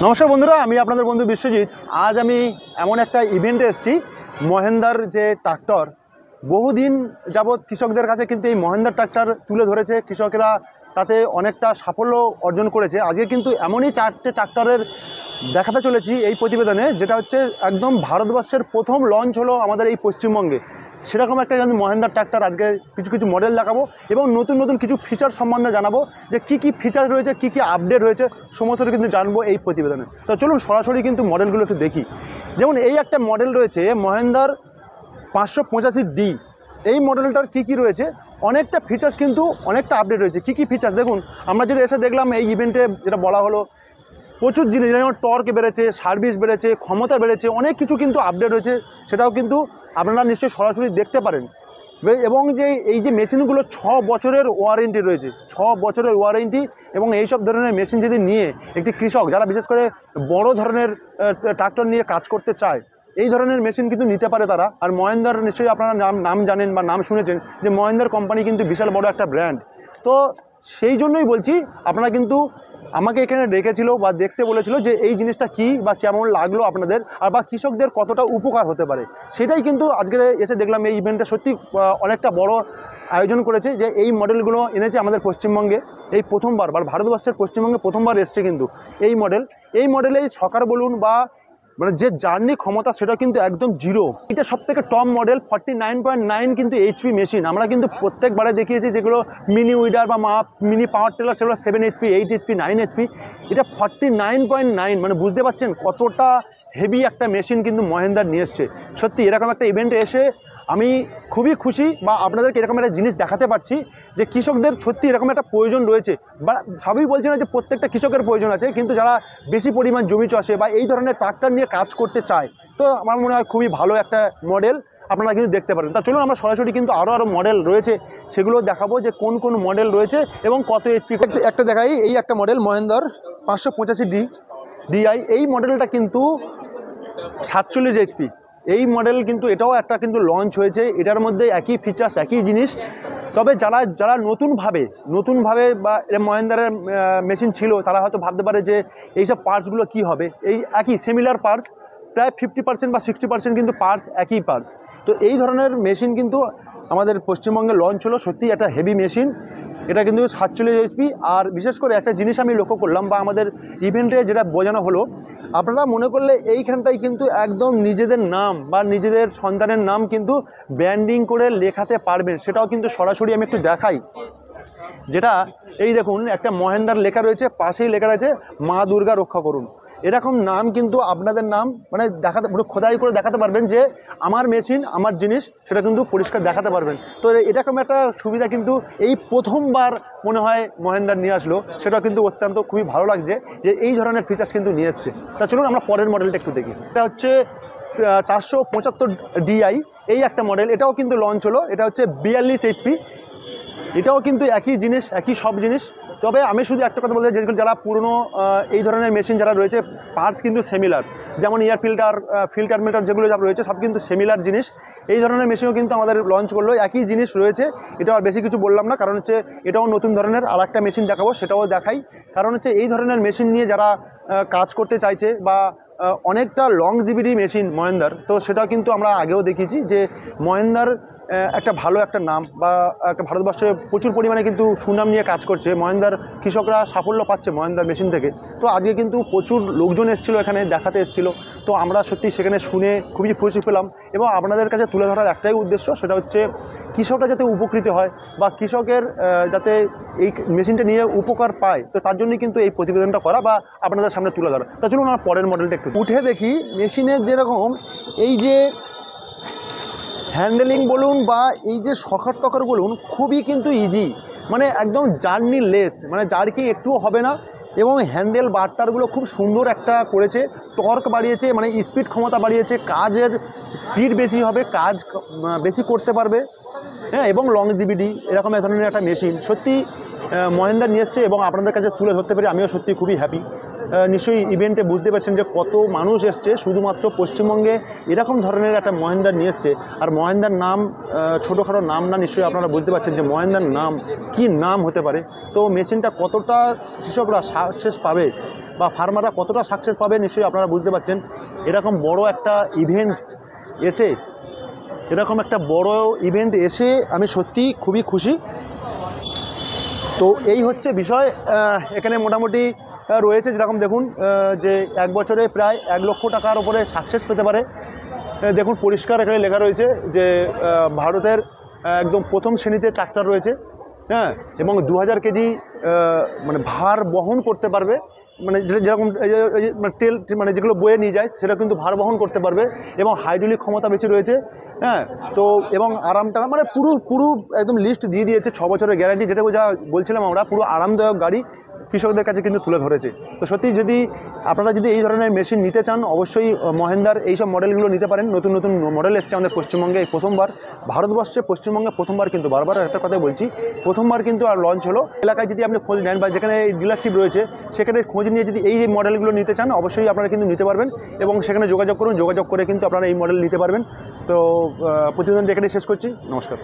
নমস্কার বন্ধুরা, আমি আপনাদের বন্ধু বিশ্বজিৎ। আজ আমি এমন একটা ইভেন্টে এসেছি। মহেন্দ্রার যে ট্রাক্টর, বহুদিন যাবৎ কৃষকদের কাছে কিন্তু এই মহেন্দ্রার ট্রাক্টর তুলে ধরেছে, কৃষকেরা তাতে অনেকটা সাফল্য অর্জন করেছে। আজকে কিন্তু এমনই 4টে ট্রাক্টরের দেখাতে চলেছি এই প্রতিবেদনে, যেটা হচ্ছে একদম ভারতবর্ষের প্রথম লঞ্চ হলো আমাদের এই পশ্চিমবঙ্গে। সেরকম একটা কিন্তু মহেন্দ্রার ট্রাক্টর আজকে কিছু মডেল দেখাবো এবং নতুন কিছু ফিচার সম্বন্ধে জানাবো, যে কী ফিচার রয়েছে, কী আপডেট হয়েছে, সমস্ত কিন্তু জানবো এই প্রতিবেদনে। তো চলুন সরাসরি কিন্তু মডেলগুলো একটু দেখি। যেমন এই একটা মডেল রয়েছে মহেন্দ্রার 585D। এই মডেলটার কী রয়েছে, অনেকটা ফিচার্স কিন্তু অনেকটা আপডেট রয়েছে। কী ফিচার্স দেখুন, আমরা যেটা এসে দেখলাম এই ইভেন্টে, যেটা বলা হলো প্রচুর জিনিস, যেমন টর্ক বেড়েছে, সার্ভিস বেড়েছে, ক্ষমতা বেড়েছে, অনেক কিছু কিন্তু আপডেট হয়েছে। সেটাও কিন্তু আপনারা নিশ্চয়ই সরাসরি দেখতে পারেন। এবং যে এই যে মেশিনগুলো 6 বছরের ওয়ারেন্টি রয়েছে, 6 বছরের ওয়ারেন্টি। এবং এই সব ধরনের মেশিন যদি নিয়ে একটি কৃষক, যারা বিশেষ করে বড় ধরনের ট্রাক্টর নিয়ে কাজ করতে চায়, এই ধরনের মেশিন কিন্তু নিতে পারে তারা। আর মহেন্দ্রার নিশ্চয়ই আপনারা নাম জানেন বা নাম শুনেছেন, যে মহেন্দ্রার কোম্পানি কিন্তু বিশাল বড় একটা ব্র্যান্ড। তো সেই জন্যই বলছি, আপনারা কিন্তু আমাকে এখানে ডেকেছিল বা দেখতে বলেছিল যে এই জিনিসটা কী বা কেমন লাগলো আপনাদের, আর বা কৃষকদের কতটা উপকার হতে পারে, সেটাই কিন্তু আজকে এসে দেখলাম। এই ইভেন্টটা সত্যি অনেকটা বড় আয়োজন করেছে, যে এই মডেলগুলো এনেছে আমাদের পশ্চিমবঙ্গে। এই প্রথমবার বা ভারতবর্ষের পশ্চিমবঙ্গে প্রথমবার এসছে কিন্তু এই মডেলেই সকার বলুন বা মানে যে জার্নি ক্ষমতা, সেটা কিন্তু একদম জিরো। এটা সবথেকে টপ মডেল, 49.9 কিন্তু এইচপি মেশিন। আমরা কিন্তু প্রত্যেকবারে দেখিয়েছি যেগুলো মিনি উইডার বা মিনি পাওয়ার টেলার, সেগুলো 7 HP, 8 HP, 9 HP। এটা 49.9, মানে বুঝতে পারছেন কতটা হেভি একটা মেশিন কিন্তু মহেন্দ্রা নিয়ে এসছে। সত্যি এরকম একটা ইভেন্টে এসে আমি খুবই খুশি, বা আপনাদেরকে এরকম একটা জিনিস দেখাতে পারছি যে কৃষকদের সত্যি এরকম একটা প্রয়োজন রয়েছে। বা সবই বলছে না যে প্রত্যেকটা কৃষকের প্রয়োজন আছে, কিন্তু যারা বেশি পরিমাণ জমি চাষে বা এই ধরনের ট্রাক্টর নিয়ে কাজ করতে চায়, তো আমার মনে হয় খুবই ভালো একটা মডেল, আপনারা কিন্তু দেখতে পারেন। তা চলুন আমরা সরাসরি কিন্তু আরও মডেল রয়েছে সেগুলো দেখাবো, যে কোন মডেল রয়েছে এবং কত এইচপি। একটা দেখাই, এই একটা মডেল মহেন্দ্রার 585DI। এই মডেলটা কিন্তু 47 HP। এই মডেল কিন্তু এটাও একটা কিন্তু লঞ্চ হয়েছে। এটার মধ্যে একই ফিচার্স, একই জিনিস। তবে যারা নতুনভাবে বা মহেন্দ্রার মেশিন ছিল, তারা হয়তো ভাবতে পারে যে এইসব পার্টসগুলো কি হবে। এই একই সিমিলার পার্টস, প্রায় 50% বা 60% কিন্তু পার্টস একই পার্টস। তো এই ধরনের মেশিন কিন্তু আমাদের পশ্চিমবঙ্গে লঞ্চ হলো। সত্যি একটা হেভি মেশিন। এটা কিন্তু 47 HP। আর বিশেষ করে একটা জিনিস আমি লক্ষ্য করলাম, বা আমাদের ইভেন্টে যেটা বোঝানো হলো, আপনারা মনে করলে এইখানটায় কিন্তু একদম নিজেদের নাম বা নিজেদের সন্তানের নাম কিন্তু ব্র্যান্ডিং করে লেখাতে পারবেন। সেটাও কিন্তু সরাসরি আমি একটু দেখাই, যেটা এই দেখুন একটা মহেন্দ্রার লেখা রয়েছে, পাশেই লেখা রয়েছে মা দুর্গা রক্ষা করুন। এরকম নাম কিন্তু আপনাদের নাম মানে দেখাতে, পুরো খোদাই করে দেখাতে পারবেন যে আমার মেশিন, আমার জিনিস, সেটা কিন্তু পরিষ্কার দেখাতে পারবেন। তো এরকম একটা সুবিধা কিন্তু এই প্রথমবার মনে হয় মহেন্দ্রা নিয়ে আসলো। সেটা কিন্তু অত্যন্ত খুবই ভালো লাগছে যে এই ধরনের ফিচার্স কিন্তু নিয়ে এসছে। তা চলুন আমরা পরের মডেলটা একটু দেখি। এটা হচ্ছে 475DI। এই একটা মডেল, এটাও কিন্তু লঞ্চ হলো। এটা হচ্ছে 42 HP। এটাও কিন্তু একই জিনিস, একই সব জিনিস। তবে আমি শুধু একটা কথা বলতে চাই, যারা পুরনো এই ধরনের মেশিন যারা রয়েছে, পার্টস কিন্তু সিমিলার। যেমন এয়ার ফিল্টার মিটার যেগুলো যা রয়েছে, সব কিন্তু সিমিলার জিনিস। এই ধরনের মেশিনও কিন্তু আমাদের লঞ্চ করলো, একই জিনিস রয়েছে। এটা আর বেশি কিছু বললাম না, কারণ হচ্ছে এটাও নতুন ধরনের আর একটা মেশিন দেখাবো, সেটাও দেখাই। কারণ হচ্ছে এই ধরনের মেশিন নিয়ে যারা কাজ করতে চাইছে, বা অনেকটা লংজিভিটি মেশিন মহেন্দ্রার, তো সেটাও কিন্তু আমরা আগেও দেখিয়েছি যে মহেন্দ্রার একটা ভালো একটা নাম, বা একটা ভারতবর্ষে প্রচুর পরিমাণে কিন্তু সুনাম নিয়ে কাজ করছে মহেন্দ্রার। কৃষকরা সাফল্য পাচ্ছে মহেন্দ্রার মেশিন থেকে। তো আজকে কিন্তু প্রচুর লোকজন এসেছিলো, এখানে দেখাতে এসেছিলো। তো আমরা সত্যি সেখানে শুনে খুবই খুশি পেলাম, এবং আপনাদের কাছে তুলে ধরার একটাই উদ্দেশ্য, সেটা হচ্ছে কৃষকরা যাতে উপকৃত হয়, বা কৃষকের যাতে এই মেশিনটা নিয়ে উপকার পায়। তো তার জন্যই কিন্তু এই প্রতিবেদনটা করা বা আপনাদের সামনে তুলে ধরা। তা চলুন আমরা পরের মডেলটা একটু উঠে দেখি। মেশিনের যেরকম এই যে হ্যান্ডেলিং বলুন, বা এই যে শকার টকার বলুন, খুবই কিন্তু ইজি, মানে একদম জার্নি লেস, মানে জার্কিং একটুও হবে না। এবং হ্যান্ডেল বারটারগুলো খুব সুন্দর একটা করেছে, টর্ক বাড়িয়েছে, মানে স্পিড ক্ষমতা বাড়িয়েছে, কাজের স্পিড বেশি হবে, কাজ বেশি করতে পারবে, হ্যাঁ। এবং লংজিভিটি, এরকম এক ধরনের একটা মেশিন সত্যি মহেন্দ্রা নিয়ে এসছে, এবং আপনাদের কাছে তুলে ধরতে পারি আমিও সত্যি খুবই হ্যাপি। নিশ্চয়ই ইভেন্টে বুঝতে পারছেন যে কত মানুষ এসছে, শুধুমাত্র পশ্চিমবঙ্গে এরকম ধরনের একটা মহেন্দ্রা নিয়ে এসছে। আর মহেন্দ্রার নাম ছোটোখাটো নাম না, নিশ্চয়ই আপনারা বুঝতে পারছেন যে মহেন্দ্রার নাম কী নাম হতে পারে। তো মেশিনটা কতটা কৃষকরা শেষ পাবে, বা ফার্মাররা কতটা সাকসেস পাবে নিশ্চয়ই আপনারা বুঝতে পারছেন। এরকম বড় একটা ইভেন্ট এসে আমি সত্যিই খুবই খুশি। তো এই হচ্ছে বিষয়। এখানে মোটামুটি রয়েছে যেরকম দেখুন যে 1 বছরে প্রায় 1 লক্ষ টাকার ওপরে সাকসেস পেতে পারে। দেখুন পরিষ্কার এখানে লেখা রয়েছে যে ভারতের একদম প্রথম শ্রেণীতে ট্রাক্টর রয়েছে, হ্যাঁ, এবং 2000 কেজি মানে ভার বহন করতে পারবে, মানে যেরকম তেল মানে যেগুলো বয়ে নিয়ে যায় সেটা কিন্তু ভার বহন করতে পারবে, এবং হাইড্রোলিক ক্ষমতা বেশি রয়েছে, হ্যাঁ। তো এবং আরামটা মানে পুরো একদম লিস্ট দিয়ে দিয়েছে, 6 বছরের গ্যারান্টি, যেটা যা বলছিলাম আমরা, পুরো আরামদায়ক গাড়ি কৃষকদের কাছে কিন্তু তুলে ধরেছে। তো সত্যি যদি আপনারা যদি এই ধরনের মেশিন নিতে চান অবশ্যই মহেন্দ্রার এইসব মডেলগুলো নিতে পারেন। নতুন নতুন মডেল এসছে আমাদের পশ্চিমবঙ্গে, এই প্রথমবার ভারতবর্ষে, পশ্চিমবঙ্গে প্রথমবার, কিন্তু বারবার একটা কথা বলছি, প্রথমবার কিন্তু আর লঞ্চ হলো। এলাকায় যদি আপনি খোঁজ নেন বা যেখানে ডিলারশিপ রয়েছে সেখানে খোঁজ নিয়ে যদি এই মডেলগুলো নিতে চান অবশ্যই আপনারা কিন্তু নিতে পারবেন, এবং সেখানে যোগাযোগ করুন, যোগাযোগ করে কিন্তু আপনারা এই মডেল নিতে পারবেন। তো প্রতিবেদনটি এখানে শেষ করছি। নমস্কার।